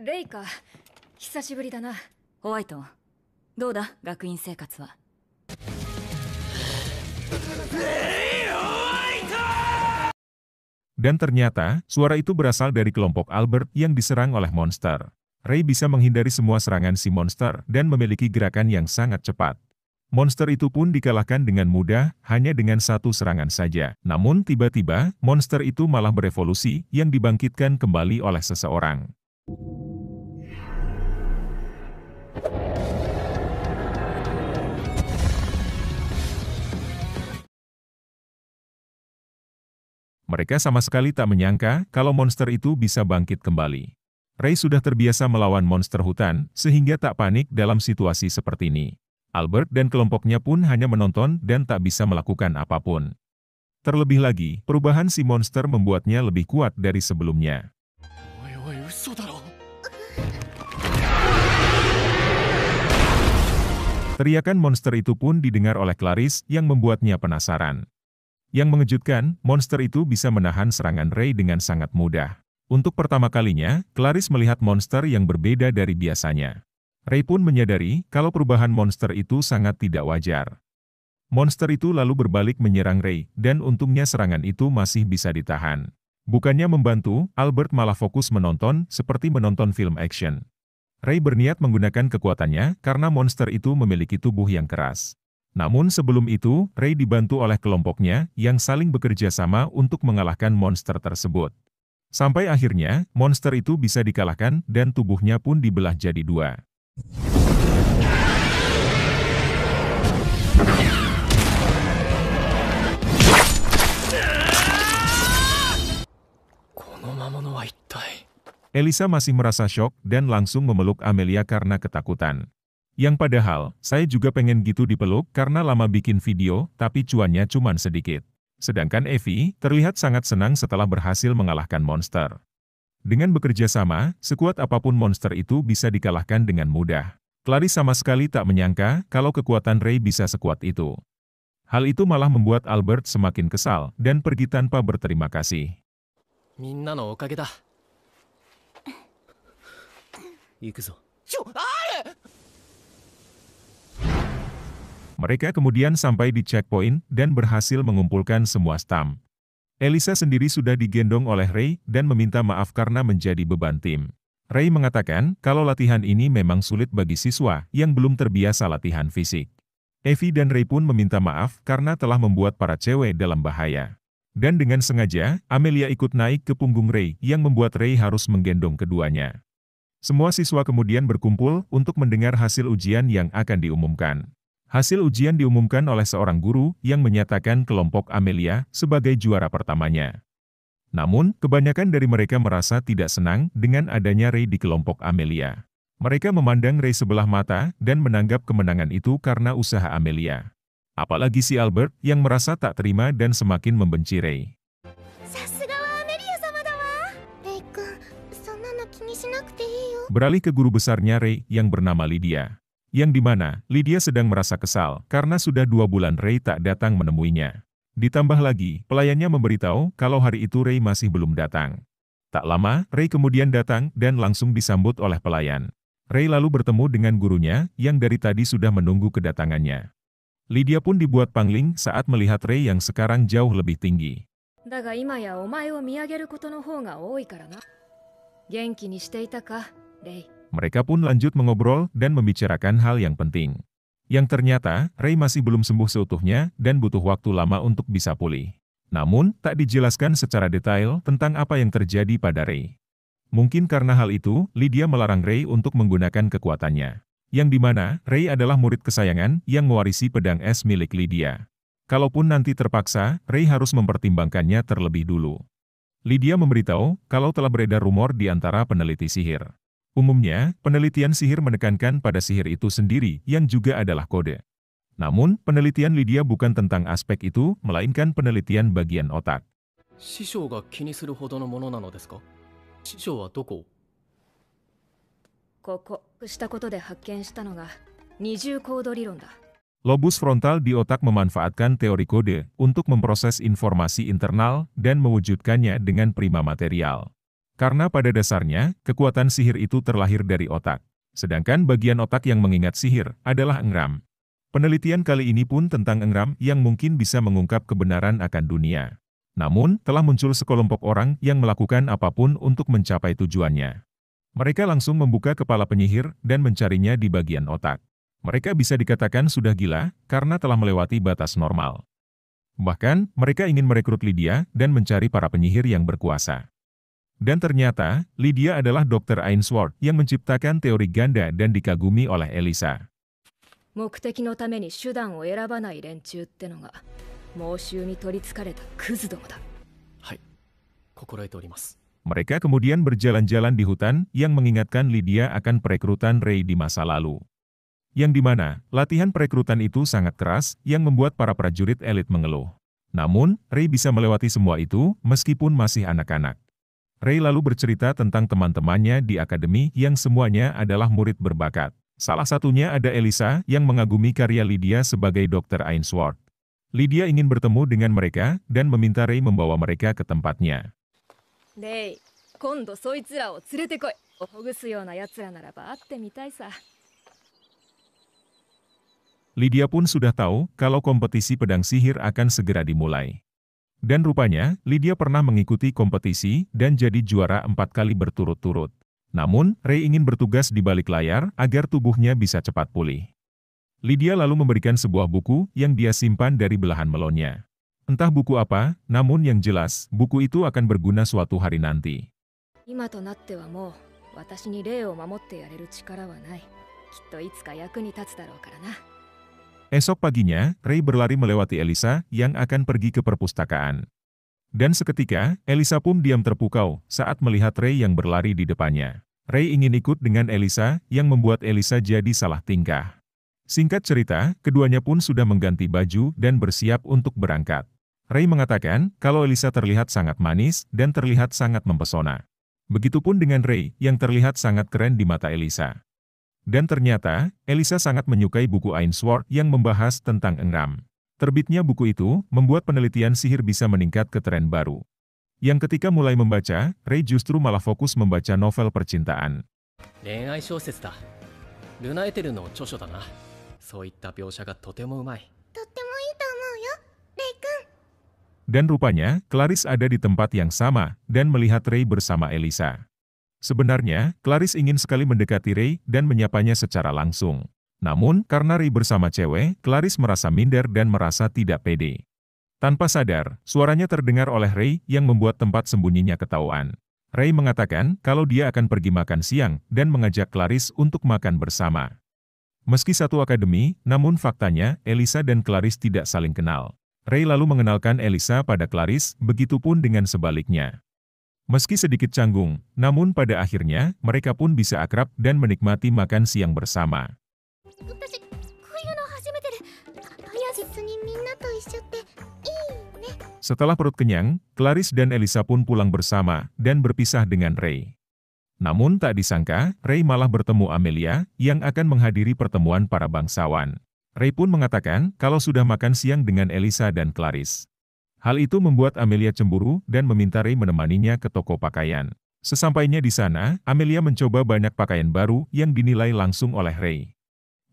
レイか、久しぶりだな。ホワイト、どうだ学院生活は。Dan ternyata, suara itu berasal dari kelompok Albert yang diserang oleh monster. Ray bisa menghindari semua serangan si monster dan memiliki gerakan yang sangat cepat. Monster itu pun dikalahkan dengan mudah, hanya dengan satu serangan saja. Namun tiba-tiba, monster itu malah berevolusi yang dibangkitkan kembali oleh seseorang. Mereka sama sekali tak menyangka kalau monster itu bisa bangkit kembali. Ray sudah terbiasa melawan monster hutan, sehingga tak panik dalam situasi seperti ini. Albert dan kelompoknya pun hanya menonton dan tak bisa melakukan apapun. Terlebih lagi, perubahan si monster membuatnya lebih kuat dari sebelumnya. Teriakan monster itu pun didengar oleh Clarice yang membuatnya penasaran. Yang mengejutkan, monster itu bisa menahan serangan Ray dengan sangat mudah. Untuk pertama kalinya, Clarice melihat monster yang berbeda dari biasanya. Ray pun menyadari kalau perubahan monster itu sangat tidak wajar. Monster itu lalu berbalik menyerang Ray, dan untungnya serangan itu masih bisa ditahan. Bukannya membantu, Albert malah fokus menonton seperti menonton film action. Ray berniat menggunakan kekuatannya karena monster itu memiliki tubuh yang keras. Namun sebelum itu, Ray dibantu oleh kelompoknya yang saling bekerja sama untuk mengalahkan monster tersebut. Sampai akhirnya, monster itu bisa dikalahkan dan tubuhnya pun dibelah jadi dua. Elisa masih merasa syok dan langsung memeluk Amelia karena ketakutan. Yang padahal, saya juga pengen gitu dipeluk karena lama bikin video, tapi cuannya cuman sedikit. Sedangkan Evie terlihat sangat senang setelah berhasil mengalahkan monster. Dengan bekerja sama, sekuat apapun monster itu bisa dikalahkan dengan mudah. Clarice sama sekali tak menyangka kalau kekuatan Ray bisa sekuat itu. Hal itu malah membuat Albert semakin kesal dan pergi tanpa berterima kasih. Mereka kemudian sampai di checkpoint dan berhasil mengumpulkan semua stamp. Elisa sendiri sudah digendong oleh Ray dan meminta maaf karena menjadi beban tim. Ray mengatakan kalau latihan ini memang sulit bagi siswa yang belum terbiasa latihan fisik. Evie dan Ray pun meminta maaf karena telah membuat para cewek dalam bahaya. Dan dengan sengaja, Amelia ikut naik ke punggung Ray yang membuat Ray harus menggendong keduanya. Semua siswa kemudian berkumpul untuk mendengar hasil ujian yang akan diumumkan. Hasil ujian diumumkan oleh seorang guru yang menyatakan kelompok Amelia sebagai juara pertamanya. Namun, kebanyakan dari mereka merasa tidak senang dengan adanya Ray di kelompok Amelia. Mereka memandang Ray sebelah mata dan menanggap kemenangan itu karena usaha Amelia. Apalagi si Albert yang merasa tak terima dan semakin membenci Ray. Beralih ke guru besarnya Ray yang bernama Lydia. Yang dimana, Lydia sedang merasa kesal karena sudah 2 bulan Ray tak datang menemuinya. Ditambah lagi, pelayannya memberitahu kalau hari itu Ray masih belum datang. Tak lama, Ray kemudian datang dan langsung disambut oleh pelayan. Ray lalu bertemu dengan gurunya yang dari tadi sudah menunggu kedatangannya. Lydia pun dibuat pangling saat melihat Ray yang sekarang jauh lebih tinggi. Mereka pun lanjut mengobrol dan membicarakan hal yang penting. Yang ternyata, Ray masih belum sembuh seutuhnya dan butuh waktu lama untuk bisa pulih. Namun, tak dijelaskan secara detail tentang apa yang terjadi pada Ray. Mungkin karena hal itu, Lydia melarang Ray untuk menggunakan kekuatannya. Yang dimana, Ray adalah murid kesayangan yang mewarisi pedang es milik Lydia. Kalaupun nanti terpaksa, Ray harus mempertimbangkannya terlebih dulu. Lydia memberitahu kalau telah beredar rumor di antara peneliti sihir. Umumnya, penelitian sihir menekankan pada sihir itu sendiri yang juga adalah kode. Namun, penelitian Lydia bukan tentang aspek itu, melainkan penelitian bagian otak. Lobus frontal di otak memanfaatkan teori kode untuk memproses informasi internal dan mewujudkannya dengan prima material. Karena pada dasarnya, kekuatan sihir itu terlahir dari otak. Sedangkan bagian otak yang mengingat sihir adalah engram. Penelitian kali ini pun tentang engram yang mungkin bisa mengungkap kebenaran akan dunia. Namun, telah muncul sekelompok orang yang melakukan apapun untuk mencapai tujuannya. Mereka langsung membuka kepala penyihir dan mencarinya di bagian otak. Mereka bisa dikatakan sudah gila karena telah melewati batas normal. Bahkan, mereka ingin merekrut Lydia dan mencari para penyihir yang berkuasa. Dan ternyata, Lydia adalah Dr. Ainsworth yang menciptakan teori ganda dan dikagumi oleh Elisa. 目的のために手段を選ばない連中ってのが妄執に取りつかれたクズどもだ。はい、心得ております。 Mereka kemudian berjalan-jalan di hutan yang mengingatkan Lydia akan perekrutan Ray di masa lalu. Yang dimana, latihan perekrutan itu sangat keras yang membuat para prajurit elit mengeluh. Namun, Ray bisa melewati semua itu meskipun masih anak-anak. Ray lalu bercerita tentang teman-temannya di akademi yang semuanya adalah murid berbakat. Salah satunya ada Elisa yang mengagumi karya Lydia sebagai Dr. Ainsworth. Lydia ingin bertemu dengan mereka dan meminta Ray membawa mereka ke tempatnya. Ray, 今度そいつらを連れてこい。ほぐすような奴らならば会ってみたいさ。Lydia pun sudah tahu kalau kompetisi pedang sihir akan segera dimulai. Dan rupanya, Lydia pernah mengikuti kompetisi dan jadi juara 4 kali berturut-turut. Namun, Ray ingin bertugas di balik layar agar tubuhnya bisa cepat pulih. Lydia lalu memberikan sebuah buku yang dia simpan dari belahan melonnya. Entah buku apa, namun yang jelas, buku itu akan berguna suatu hari nanti. 今となってはもう私に霊を守ってやれる力はない。きっといつか役に立つだろうからな。 Esok paginya, Ray berlari melewati Elisa yang akan pergi ke perpustakaan. Dan seketika, Elisa pun diam terpukau saat melihat Ray yang berlari di depannya. Ray ingin ikut dengan Elisa yang membuat Elisa jadi salah tingkah. Singkat cerita, keduanya pun sudah mengganti baju dan bersiap untuk berangkat. Ray mengatakan kalau Elisa terlihat sangat manis dan terlihat sangat mempesona. Begitupun dengan Ray yang terlihat sangat keren di mata Elisa. Dan ternyata, Elisa sangat menyukai buku Ainsworth yang membahas tentang engram. Terbitnya buku itu membuat penelitian sihir bisa meningkat ke tren baru. Yang ketika mulai membaca, Ray justru malah fokus membaca novel percintaan. 恋愛小説だ。ルナエテルの著書だな。そういった描写がとてもうまい。とってもいいと思うよ、レイ君。 Dan rupanya, Clarice ada di tempat yang sama dan melihat Ray bersama Elisa. Sebenarnya, Clarice ingin sekali mendekati Ray dan menyapanya secara langsung. Namun, karena Ray bersama cewek, Clarice merasa minder dan merasa tidak pede. Tanpa sadar, suaranya terdengar oleh Ray yang membuat tempat sembunyinya ketahuan. Ray mengatakan kalau dia akan pergi makan siang dan mengajak Clarice untuk makan bersama. Meski satu akademi, namun faktanya Elisa dan Clarice tidak saling kenal. Ray lalu mengenalkan Elisa pada Clarice, begitupun dengan sebaliknya. Meski sedikit canggung, namun pada akhirnya mereka pun bisa akrab dan menikmati makan siang bersama. 私、こういうの初めてで、実にみんなと一緒っていいね。 Setelah perut kenyang, Clarice dan Elisa pun pulang bersama dan berpisah dengan Ray. Namun tak disangka, Ray malah bertemu Amelia yang akan menghadiri pertemuan para bangsawan. Ray pun mengatakan kalau sudah makan siang dengan Elisa dan Clarice. Hal itu membuat Amelia cemburu dan meminta Ray menemaninya ke toko pakaian. Sesampainya di sana, Amelia mencoba banyak pakaian baru yang dinilai langsung oleh Ray.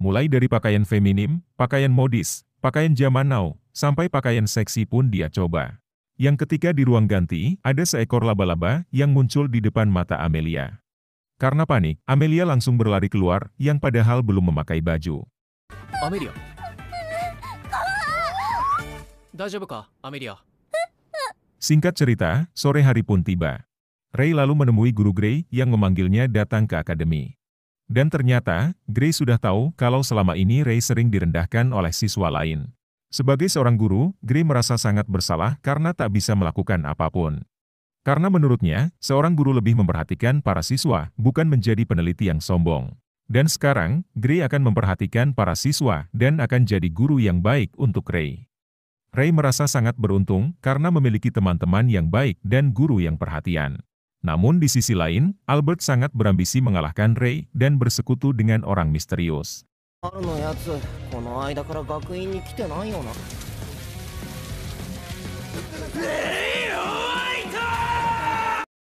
Mulai dari pakaian feminim, pakaian modis, pakaian zaman now, sampai pakaian seksi pun dia coba. Yang ketika di ruang ganti, ada seekor laba-laba yang muncul di depan mata Amelia. Karena panik, Amelia langsung berlari keluar yang padahal belum memakai baju. アメリア。大丈夫か、アメリア。 Singkat cerita, sore hari pun tiba. Ray lalu menemui guru Gray yang memanggilnya datang ke akademi. Dan ternyata, Gray sudah tahu kalau selama ini Ray sering direndahkan oleh siswa lain. Sebagai seorang guru, Gray merasa sangat bersalah karena tak bisa melakukan apapun. Karena menurutnya, seorang guru lebih memperhatikan para siswa, bukan menjadi peneliti yang sombong. Dan sekarang, Gray akan memperhatikan para siswa dan akan jadi guru yang baik untuk Ray. Ray merasa sangat beruntung karena memiliki teman-teman yang baik dan guru yang perhatian. Namun di sisi lain, Albert sangat berambisi mengalahkan Ray dan bersekutu dengan orang misterius. 春のやつ、この間から学院に来てないよな。